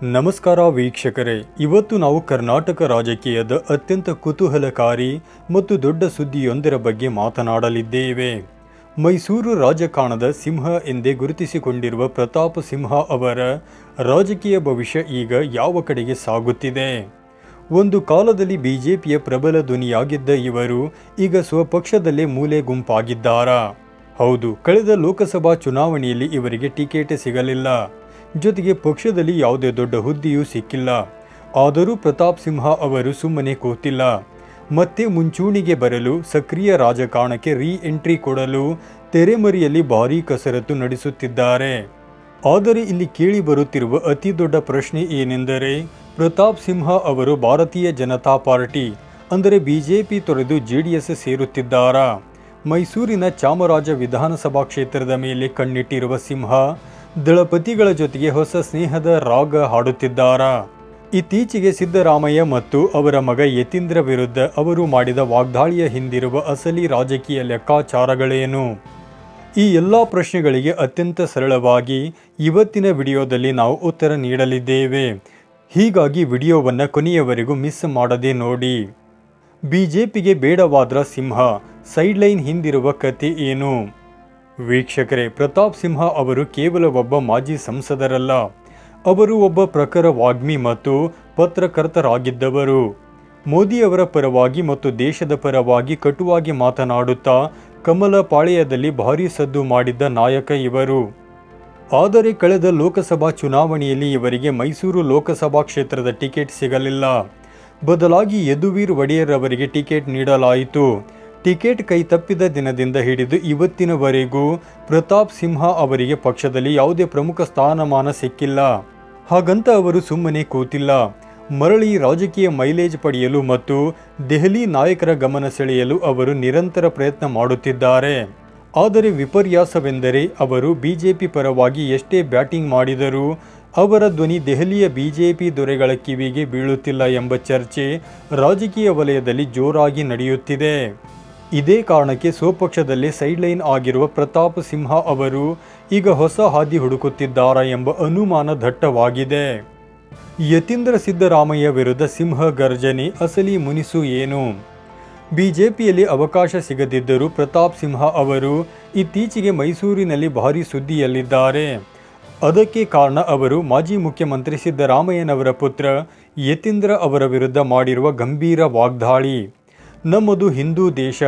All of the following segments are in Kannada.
ನಮಸ್ಕಾರ ವೀಕ್ಷಕರೇ, ಇವತ್ತು ನಾವು ಕರ್ನಾಟಕ ರಾಜಕೀಯದ ಅತ್ಯಂತ ಕುತೂಹಲಕಾರಿ ಮತ್ತು ದೊಡ್ಡ ಸುದ್ದಿಯೊಂದರ ಬಗ್ಗೆ ಮಾತನಾಡಲಿದ್ದೇವೆ. ಮೈಸೂರು ರಾಜಕಾರಣದ ಸಿಂಹ ಎಂದೇ ಗುರುತಿಸಿಕೊಂಡಿರುವ ಪ್ರತಾಪ್ ಸಿಂಹ ಅವರ ರಾಜಕೀಯ ಭವಿಷ್ಯ ಈಗ ಯಾವ ಕಡೆಗೆ ಸಾಗುತ್ತಿದೆ? ಒಂದು ಕಾಲದಲ್ಲಿ ಬಿಜೆಪಿಯ ಪ್ರಬಲ ಧ್ವನಿಯಾಗಿದ್ದ ಇವರು ಈಗ ಸ್ವಪಕ್ಷದಲ್ಲೇ ಮೂಲೆ ಗುಂಪಾಗಿದ್ದಾರಾ? ಹೌದು, ಕಳೆದ ಲೋಕಸಭಾ ಚುನಾವಣೆಯಲ್ಲಿ ಇವರಿಗೆ ಟಿಕೆಟ್ ಸಿಗಲಿಲ್ಲ. ಜೊತೆಗೆ ಪಕ್ಷದಲ್ಲಿ ಯಾವುದೇ ದೊಡ್ಡ ಹುದ್ದೆಯೂ ಸಿಕ್ಕಿಲ್ಲ. ಆದರೂ ಪ್ರತಾಪ್ ಸಿಂಹ ಅವರು ಸುಮ್ಮನೆ ಕೂತಿಲ್ಲ. ಮತ್ತೆ ಮುಂಚೂಣಿಗೆ ಬರಲು, ಸಕ್ರಿಯ ರಾಜಕಾರಣಕ್ಕೆ ಎಂಟ್ರಿ ಕೊಡಲು ತೆರೆಮರೆಯಲ್ಲಿ ಭಾರೀ ಕಸರತ್ತು ನಡೆಸುತ್ತಿದ್ದಾರೆ. ಆದರೆ ಇಲ್ಲಿ ಕೇಳಿ ಬರುತ್ತಿರುವ ಅತಿ ದೊಡ್ಡ ಪ್ರಶ್ನೆ ಏನೆಂದರೆ, ಪ್ರತಾಪ್ ಸಿಂಹ ಅವರು ಭಾರತೀಯ ಜನತಾ ಪಾರ್ಟಿ ಅಂದರೆ ಬಿಜೆಪಿ ತೊರೆದು ಜೆಡಿಎಸ್ ಸೇರುತ್ತಿದ್ದಾರಾ? ಮೈಸೂರಿನ ಚಾಮರಾಜ ವಿಧಾನಸಭಾ ಕ್ಷೇತ್ರದ ಮೇಲೆ ಕಣ್ಣಿಟ್ಟಿರುವ ಸಿಂಹ ದಳಪತಿಗಳ ಜೊತೆಗೆ ಹೊಸ ಸ್ನೇಹದ ರಾಗ ಹಾಡುತ್ತಿದ್ದಾರಾ? ಇತ್ತೀಚೆಗೆ ಸಿದ್ದರಾಮಯ್ಯ ಮತ್ತು ಅವರ ಮಗ ಯತೀಂದ್ರ ವಿರುದ್ಧ ಅವರು ಮಾಡಿದ ವಾಗ್ದಾಳಿಯ ಹಿಂದಿರುವ ಅಸಲಿ ರಾಜಕೀಯ ಲೆಕ್ಕಾಚಾರಗಳೇನು? ಈ ಎಲ್ಲ ಪ್ರಶ್ನೆಗಳಿಗೆ ಅತ್ಯಂತ ಸರಳವಾಗಿ ಇವತ್ತಿನ ವಿಡಿಯೋದಲ್ಲಿ ನಾವು ಉತ್ತರ ನೀಡಲಿದ್ದೇವೆ. ಹೀಗಾಗಿ ವಿಡಿಯೋವನ್ನು ಕೊನೆಯವರೆಗೂ ಮಿಸ್ ಮಾಡದೆ ನೋಡಿ. ಬಿಜೆಪಿಗೆ ಬೇಡವಾದ್ರ ಸಿಂಹ, ಸೈಡ್ಲೈನ್ ಹಿಂದಿರುವ ಕತೆ ಏನು? ವೀಕ್ಷಕರೇ, ಪ್ರತಾಪ್ ಸಿಂಹ ಅವರು ಕೇವಲ ಒಬ್ಬ ಮಾಜಿ ಸಂಸದರಲ್ಲ, ಅವರು ಒಬ್ಬ ಪ್ರಖರ ವಾಗ್ಮಿ ಮತ್ತು ಪತ್ರಕರ್ತರಾಗಿದ್ದವರು. ಮೋದಿಯವರ ಪರವಾಗಿ ಮತ್ತು ದೇಶದ ಪರವಾಗಿ ಕಟುವಾಗಿ ಮಾತನಾಡುತ್ತಾ ಕಮಲ ಪಾಳೆಯದಲ್ಲಿ ಭಾರೀ ಸದ್ದು ಮಾಡಿದ್ದ ನಾಯಕ ಇವರು. ಆದರೆ ಕಳೆದ ಲೋಕಸಭಾ ಚುನಾವಣೆಯಲ್ಲಿ ಇವರಿಗೆ ಮೈಸೂರು ಲೋಕಸಭಾ ಕ್ಷೇತ್ರದ ಟಿಕೆಟ್ ಸಿಗಲಿಲ್ಲ. ಬದಲಾಗಿ ಯದುವೀರ್ ಒಡೆಯರ್ ಅವರಿಗೆ ಟಿಕೆಟ್ ನೀಡಲಾಯಿತು. ಟಿಕೆಟ್ ಕೈ ತಪ್ಪಿದ ದಿನದಿಂದ ಹಿಡಿದು ಇವತ್ತಿನವರೆಗೂ ಪ್ರತಾಪ್ ಸಿಂಹ ಅವರಿಗೆ ಪಕ್ಷದಲ್ಲಿ ಯಾವುದೇ ಪ್ರಮುಖ ಸ್ಥಾನಮಾನ ಸಿಕ್ಕಿಲ್ಲ. ಹಾಗಂತ ಅವರು ಸುಮ್ಮನೆ ಕೂತಿಲ್ಲ. ಮರಳಿ ರಾಜಕೀಯ ಮೈಲೇಜ್ ಪಡೆಯಲು ಮತ್ತು ದೆಹಲಿ ನಾಯಕರ ಗಮನ ಸೆಳೆಯಲು ಅವರು ನಿರಂತರ ಪ್ರಯತ್ನ ಮಾಡುತ್ತಿದ್ದಾರೆ. ಆದರೆ ವಿಪರ್ಯಾಸವೆಂದರೆ, ಅವರು ಬಿಜೆಪಿ ಪರವಾಗಿ ಎಷ್ಟೇ ಬ್ಯಾಟಿಂಗ್ ಮಾಡಿದರೂ ಅವರ ಧ್ವನಿ ದೆಹಲಿಯ ಬಿಜೆಪಿ ದೊರೆಗಳ ಕಿವಿಗೆ ಬೀಳುತ್ತಿಲ್ಲ ಎಂಬ ಚರ್ಚೆ ರಾಜಕೀಯ ವಲಯದಲ್ಲಿ ಜೋರಾಗಿ ನಡೆಯುತ್ತಿದೆ. ಇದೇ ಕಾರಣಕ್ಕೆ ಸ್ವಪಕ್ಷದಲ್ಲೇ ಸೈಡ್ಲೈನ್ ಆಗಿರುವ ಪ್ರತಾಪ್ ಸಿಂಹ ಅವರು ಈಗ ಹೊಸ ಹಾದಿ ಹುಡುಕುತ್ತಿದ್ದಾರಾ ಎಂಬ ಅನುಮಾನ ದಟ್ಟವಾಗಿದೆ. ಯತೀಂದ್ರ ಸಿದ್ದರಾಮಯ್ಯ ವಿರುದ್ಧ ಸಿಂಹ ಗರ್ಜನೆ ಅಸಲಿ ಮುನಿಸು ಏನು? ಬಿಜೆಪಿಯಲ್ಲಿ ಅವಕಾಶ ಸಿಗದಿದ್ದರೂ ಪ್ರತಾಪ್ ಸಿಂಹ ಅವರು ಇತ್ತೀಚೆಗೆ ಮೈಸೂರಿನಲ್ಲಿ ಭಾರೀ ಸುದ್ದಿಯಲ್ಲಿದ್ದಾರೆ. ಅದಕ್ಕೆ ಕಾರಣ ಅವರು ಮಾಜಿ ಮುಖ್ಯಮಂತ್ರಿ ಸಿದ್ದರಾಮಯ್ಯನವರ ಪುತ್ರ ಯತೀಂದ್ರ ಅವರ ವಿರುದ್ಧ ಮಾಡಿರುವ ಗಂಭೀರ ವಾಗ್ದಾಳಿ. ನಮ್ಮದು ಹಿಂದೂ ದೇಶ,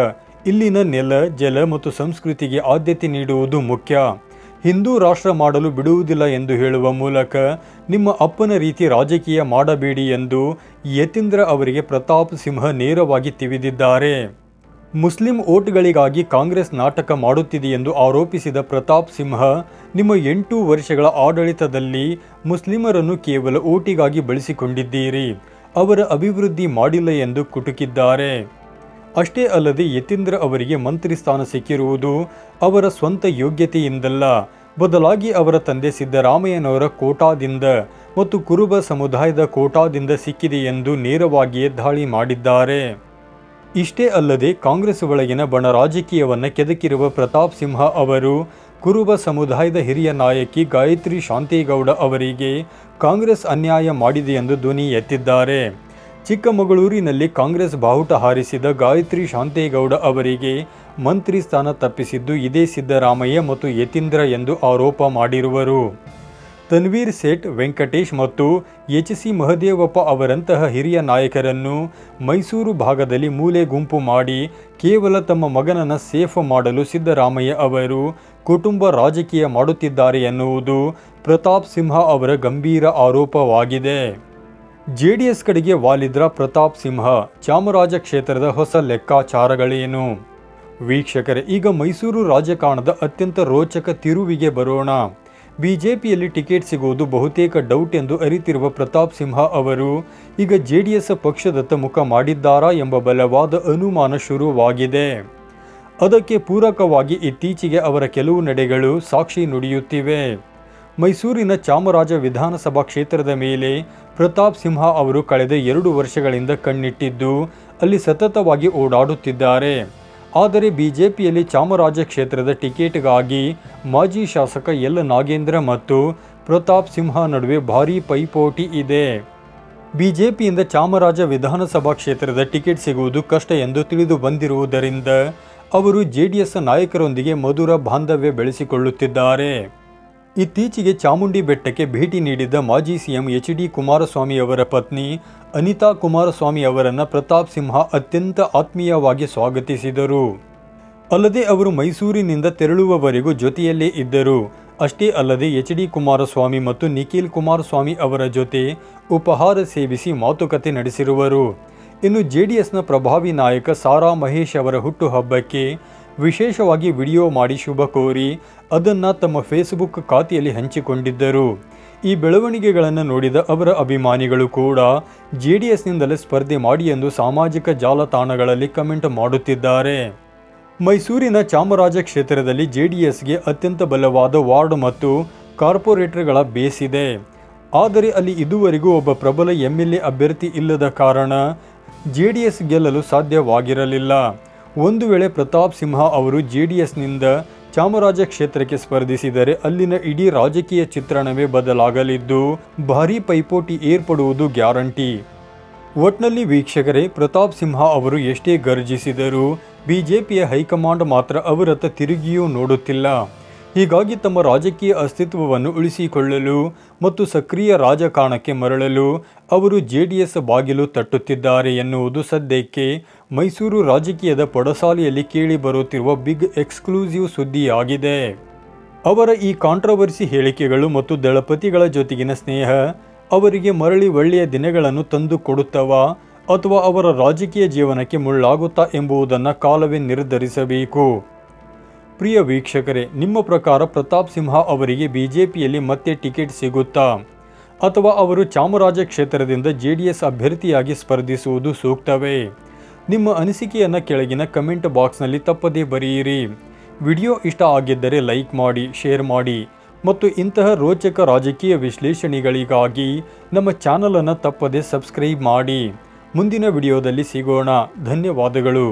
ಇಲ್ಲಿನ ನೆಲ, ಜಲ ಮತ್ತು ಸಂಸ್ಕೃತಿಗೆ ಆದ್ಯತೆ ನೀಡುವುದು ಮುಖ್ಯ. ಹಿಂದೂ ರಾಷ್ಟ್ರ ಮಾಡಲು ಬಿಡುವುದಿಲ್ಲ ಎಂದು ಹೇಳುವ ಮೂಲಕ ನಿಮ್ಮ ಅಪ್ಪನ ರೀತಿ ರಾಜಕೀಯ ಮಾಡಬೇಡಿ ಎಂದು ಯತೀಂದ್ರ ಅವರಿಗೆ ಪ್ರತಾಪ್ ಸಿಂಹ ನೇರವಾಗಿ ತಿವಿದಿದ್ದಾರೆ. ಮುಸ್ಲಿಂ ಓಟ್ಗಳಿಗಾಗಿ ಕಾಂಗ್ರೆಸ್ ನಾಟಕ ಮಾಡುತ್ತಿದೆ ಎಂದು ಆರೋಪಿಸಿದ ಪ್ರತಾಪ್ ಸಿಂಹ, ನಿಮ್ಮ 8 ವರ್ಷಗಳ ಆಡಳಿತದಲ್ಲಿ ಮುಸ್ಲಿಮರನ್ನು ಕೇವಲ ಓಟಿಗಾಗಿ ಬಳಸಿಕೊಂಡಿದ್ದೀರಿ, ಅವರ ಅಭಿವೃದ್ಧಿ ಮಾಡಿಲ್ಲ ಎಂದು ಕುಟುಕಿದ್ದಾರೆ. ಅಷ್ಟೇ ಅಲ್ಲದೆ ಯತೀಂದ್ರ ಅವರಿಗೆ ಮಂತ್ರಿ ಸ್ಥಾನ ಸಿಕ್ಕಿರುವುದು ಅವರ ಸ್ವಂತ ಯೋಗ್ಯತೆಯಿಂದಲ್ಲ, ಬದಲಾಗಿ ಅವರ ತಂದೆ ಸಿದ್ದರಾಮಯ್ಯನವರ ಕೋಟಾದಿಂದ ಮತ್ತು ಕುರುಬ ಸಮುದಾಯದ ಕೋಟಾದಿಂದ ಸಿಕ್ಕಿದೆ ಎಂದು ನೇರವಾಗಿಯೇ ದಾಳಿ ಮಾಡಿದ್ದಾರೆ. ಇಷ್ಟೇ ಅಲ್ಲದೆ ಕಾಂಗ್ರೆಸ್ ಒಳಗಿನ ಬಣ ರಾಜಕೀಯವನ್ನು ಕೆದಕಿರುವ ಪ್ರತಾಪ್ ಸಿಂಹ ಅವರು ಕುರುಬ ಸಮುದಾಯದ ಹಿರಿಯ ನಾಯಕಿ ಗಾಯತ್ರಿ ಶಾಂತೇಗೌಡ ಅವರಿಗೆ ಕಾಂಗ್ರೆಸ್ ಅನ್ಯಾಯ ಮಾಡಿದೆ ಎಂದು ಧ್ವನಿ ಎತ್ತಿದ್ದಾರೆ. ಚಿಕ್ಕಮಗಳೂರಿನಲ್ಲಿ ಕಾಂಗ್ರೆಸ್ ಬಾವುಟ ಹಾರಿಸಿದ ಗಾಯತ್ರಿ ಶಾಂತೇಗೌಡ ಅವರಿಗೆ ಮಂತ್ರಿ ಸ್ಥಾನ ತಪ್ಪಿಸಿದ್ದು ಇದೇ ಸಿದ್ದರಾಮಯ್ಯ ಮತ್ತು ಯತೀಂದ್ರ ಎಂದು ಆರೋಪ ಮಾಡಿರುವರು. ತನ್ವೀರ್ ಸೇಠ್, ವೆಂಕಟೇಶ್ ಮತ್ತು ಎಚ್.ಸಿ. ಮಹದೇವಪ್ಪ ಅವರಂತಹ ಹಿರಿಯ ನಾಯಕರನ್ನು ಮೈಸೂರು ಭಾಗದಲ್ಲಿ ಮೂಲೆ ಗುಂಪು ಮಾಡಿ ಕೇವಲ ತಮ್ಮ ಮಗನನ್ನು ಸೇಫ್ ಮಾಡಲು ಸಿದ್ದರಾಮಯ್ಯ ಅವರು ಕುಟುಂಬ ರಾಜಕೀಯ ಮಾಡುತ್ತಿದ್ದಾರೆ ಎನ್ನುವುದು ಪ್ರತಾಪ್ ಸಿಂಹ ಅವರ ಗಂಭೀರ ಆರೋಪವಾಗಿದೆ. ಜೆಡಿಎಸ್ ಕಡೆಗೆ ವಾಲಿದ್ರ ಪ್ರತಾಪ್ ಸಿಂಹ, ಚಾಮರಾಜ ಕ್ಷೇತ್ರದ ಹೊಸ ಲೆಕ್ಕಾಚಾರಗಳೇನು? ವೀಕ್ಷಕರೇ, ಈಗ ಮೈಸೂರು ರಾಜಕಾರಣದ ಅತ್ಯಂತ ರೋಚಕ ತಿರುವಿಗೆ ಬರೋಣ. ಬಿಜೆಪಿಯಲ್ಲಿ ಟಿಕೆಟ್ ಸಿಗುವುದು ಬಹುತೇಕ ಡೌಟ್ ಎಂದು ಅರಿತಿರುವ ಪ್ರತಾಪ್ ಸಿಂಹ ಅವರು ಈಗ ಜೆಡಿಎಸ್ ಪಕ್ಷದತ್ತ ಮುಖ ಮಾಡಿದ್ದಾರಾ ಎಂಬ ಬಲವಾದ ಅನುಮಾನ ಶುರುವಾಗಿದೆ. ಅದಕ್ಕೆ ಪೂರಕವಾಗಿ ಇತ್ತೀಚೆಗೆ ಅವರ ಕೆಲವು ನಡೆಗಳು ಸಾಕ್ಷಿ ನುಡಿಯುತ್ತಿವೆ. ಮೈಸೂರಿನ ಚಾಮರಾಜ ವಿಧಾನಸಭಾ ಕ್ಷೇತ್ರದ ಮೇಲೆ ಪ್ರತಾಪ್ ಸಿಂಹ ಅವರು ಕಳೆದ 2 ವರ್ಷಗಳಿಂದ ಕಣ್ಣಿಟ್ಟಿದ್ದು ಅಲ್ಲಿ ಸತತವಾಗಿ ಓಡಾಡುತ್ತಿದ್ದಾರೆ. ಆದರೆ ಬಿಜೆಪಿಯಲ್ಲಿ ಚಾಮರಾಜ ಕ್ಷೇತ್ರದ ಟಿಕೆಟ್ಗಾಗಿ ಮಾಜಿ ಶಾಸಕ ಎಲ್ ನಾಗೇಂದ್ರ ಮತ್ತು ಪ್ರತಾಪ್ ಸಿಂಹ ನಡುವೆ ಭಾರೀ ಪೈಪೋಟಿ ಇದೆ. ಬಿಜೆಪಿಯಿಂದ ಚಾಮರಾಜ ವಿಧಾನಸಭಾ ಕ್ಷೇತ್ರದ ಟಿಕೆಟ್ ಸಿಗುವುದು ಕಷ್ಟ ಎಂದು ತಿಳಿದು ಬಂದಿರುವುದರಿಂದ ಅವರು ಜೆಡಿಎಸ್ ನಾಯಕರೊಂದಿಗೆ ಮಧುರ ಬಾಂಧವ್ಯ ಬೆಳೆಸಿಕೊಳ್ಳುತ್ತಿದ್ದಾರೆ. ಇತ್ತೀಚೆಗೆ ಚಾಮುಂಡಿ ಬೆಟ್ಟಕ್ಕೆ ಭೇಟಿ ನೀಡಿದ್ದ ಮಾಜಿ ಸಿಎಂ ಎಚ್.ಡಿ. ಕುಮಾರಸ್ವಾಮಿ ಅವರ ಪತ್ನಿ ಅನಿತಾ ಕುಮಾರಸ್ವಾಮಿ ಅವರನ್ನು ಪ್ರತಾಪ್ ಸಿಂಹ ಅತ್ಯಂತ ಆತ್ಮೀಯವಾಗಿ ಸ್ವಾಗತಿಸಿದರು. ಅಲ್ಲದೆ ಅವರು ಮೈಸೂರಿನಿಂದ ತೆರಳುವವರೆಗೂ ಜೊತೆಯಲ್ಲೇ ಇದ್ದರು. ಅಷ್ಟೇ ಅಲ್ಲದೆ ಎಚ್.ಡಿ. ಕುಮಾರಸ್ವಾಮಿ ಮತ್ತು ನಿಖಿಲ್ ಕುಮಾರಸ್ವಾಮಿ ಅವರ ಜೊತೆ ಉಪಹಾರ ಸೇವಿಸಿ ಮಾತುಕತೆ ನಡೆಸಿರುವರು. ಇನ್ನು ಜೆಡಿಎಸ್ನ ಪ್ರಭಾವಿ ನಾಯಕ ಸಾರಾ ಮಹೇಶ್ ಅವರ ಹುಟ್ಟುಹಬ್ಬಕ್ಕೆ ವಿಶೇಷವಾಗಿ ವಿಡಿಯೋ ಮಾಡಿ ಶುಭ ಕೋರಿ ಅದನ್ನು ತಮ್ಮ ಫೇಸ್ಬುಕ್ ಖಾತೆಯಲ್ಲಿ ಹಂಚಿಕೊಂಡಿದ್ದರು. ಈ ಬೆಳವಣಿಗೆಗಳನ್ನು ನೋಡಿದ ಅವರ ಅಭಿಮಾನಿಗಳು ಕೂಡ ಜೆಡಿಎಸ್ನಿಂದಲೇ ಸ್ಪರ್ಧೆ ಮಾಡಿ ಎಂದು ಸಾಮಾಜಿಕ ಜಾಲತಾಣಗಳಲ್ಲಿ ಕಮೆಂಟ್ ಮಾಡುತ್ತಿದ್ದಾರೆ. ಮೈಸೂರಿನ ಚಾಮರಾಜ ಕ್ಷೇತ್ರದಲ್ಲಿ ಜೆಡಿಎಸ್ಗೆ ಅತ್ಯಂತ ಬಲವಾದ ವಾರ್ಡ್ ಮತ್ತು ಕಾರ್ಪೊರೇಟರ್ಗಳ ಬೇಸ್ ಇದೆ. ಆದರೆ ಅಲ್ಲಿ ಇದುವರೆಗೂ ಒಬ್ಬ ಪ್ರಬಲ ಎಂಎಲ್ಎ ಅಭ್ಯರ್ಥಿ ಇಲ್ಲದ ಕಾರಣ ಜೆಡಿಎಸ್ ಗೆಲ್ಲಲು ಸಾಧ್ಯವಾಗಿರಲಿಲ್ಲ. ಒಂದು ವೇಳೆ ಪ್ರತಾಪ್ ಸಿಂಹ ಅವರು ಜೆಡಿಎಸ್ನಿಂದ ಚಾಮರಾಜ ಕ್ಷೇತ್ರಕ್ಕೆ ಸ್ಪರ್ಧಿಸಿದರೆ ಅಲ್ಲಿನ ಇಡೀ ರಾಜಕೀಯ ಚಿತ್ರಣವೇ ಬದಲಾಗಲಿದ್ದು ಭಾರೀ ಪೈಪೋಟಿ ಏರ್ಪಡುವುದು ಗ್ಯಾರಂಟಿ. ಒಟ್ನಲ್ಲಿ ವೀಕ್ಷಕರೇ, ಪ್ರತಾಪ್ ಸಿಂಹ ಅವರು ಎಷ್ಟೇ ಗರ್ಜಿಸಿದರೂ ಬಿಜೆಪಿಯ ಹೈಕಮಾಂಡ್ ಮಾತ್ರ ಅವರತ್ತ ತಿರುಗಿಯೂ ನೋಡುತ್ತಿಲ್ಲ. ಹೀಗಾಗಿ ತಮ್ಮ ರಾಜಕೀಯ ಅಸ್ತಿತ್ವವನ್ನು ಉಳಿಸಿಕೊಳ್ಳಲು ಮತ್ತು ಸಕ್ರಿಯ ರಾಜಕಾರಣಕ್ಕೆ ಮರಳಲು ಅವರು ಜೆಡಿಎಸ್ ಬಾಗಿಲು ತಟ್ಟುತ್ತಿದ್ದಾರೆ ಎನ್ನುವುದು ಸದ್ಯಕ್ಕೆ ಮೈಸೂರು ರಾಜಕೀಯದ ಪೊಡಸಾಲೆಯಲ್ಲಿ ಕೇಳಿಬರುತ್ತಿರುವ ಬಿಗ್ ಎಕ್ಸ್ಕ್ಲೂಸಿವ್ ಸುದ್ದಿಯಾಗಿದೆ. ಅವರ ಈ ಕಾಂಟ್ರವರ್ಸಿ ಹೇಳಿಕೆಗಳು ಮತ್ತು ದಳಪತಿಗಳ ಜೊತೆಗಿನ ಸ್ನೇಹ ಅವರಿಗೆ ಮರಳಿ ಒಳ್ಳೆಯ ದಿನಗಳನ್ನು ತಂದು ಕೊಡುತ್ತವಾ ಅಥವಾ ಅವರ ರಾಜಕೀಯ ಜೀವನಕ್ಕೆ ಮುಳ್ಳಾಗುತ್ತಾ ಎಂಬುದನ್ನು ಕಾಲವೇ ನಿರ್ಧರಿಸಬೇಕು. ಪ್ರಿಯ ವೀಕ್ಷಕರೇ, ನಿಮ್ಮ ಪ್ರಕಾರ ಪ್ರತಾಪ್ ಸಿಂಹ ಅವರಿಗೆ ಬಿಜೆಪಿಯಲ್ಲಿ ಮತ್ತೆ ಟಿಕೆಟ್ ಸಿಗುತ್ತಾ ಅಥವಾ ಅವರು ಚಾಮರಾಜ ಕ್ಷೇತ್ರದಿಂದ ಜೆಡಿಎಸ್ ಅಭ್ಯರ್ಥಿಯಾಗಿ ಸ್ಪರ್ಧಿಸುವುದು ಸೂಕ್ತವೇ? ನಿಮ್ಮ ಅನಿಸಿಕೆಯನ್ನು ಕೆಳಗಿನ ಕಮೆಂಟ್ ಬಾಕ್ಸ್ನಲ್ಲಿ ತಪ್ಪದೇ ಬರೆಯಿರಿ. ವಿಡಿಯೋ ಇಷ್ಟ ಆಗಿದ್ದರೆ ಲೈಕ್ ಮಾಡಿ, ಶೇರ್ ಮಾಡಿ ಮತ್ತು ಇಂತಹ ರೋಚಕ ರಾಜಕೀಯ ವಿಶ್ಲೇಷಣೆಗಳಿಗಾಗಿ ನಮ್ಮ ಚಾನಲನ್ನು ತಪ್ಪದೇ ಸಬ್ಸ್ಕ್ರೈಬ್ ಮಾಡಿ. ಮುಂದಿನ ವಿಡಿಯೋದಲ್ಲಿ ಸಿಗೋಣ. ಧನ್ಯವಾದಗಳು.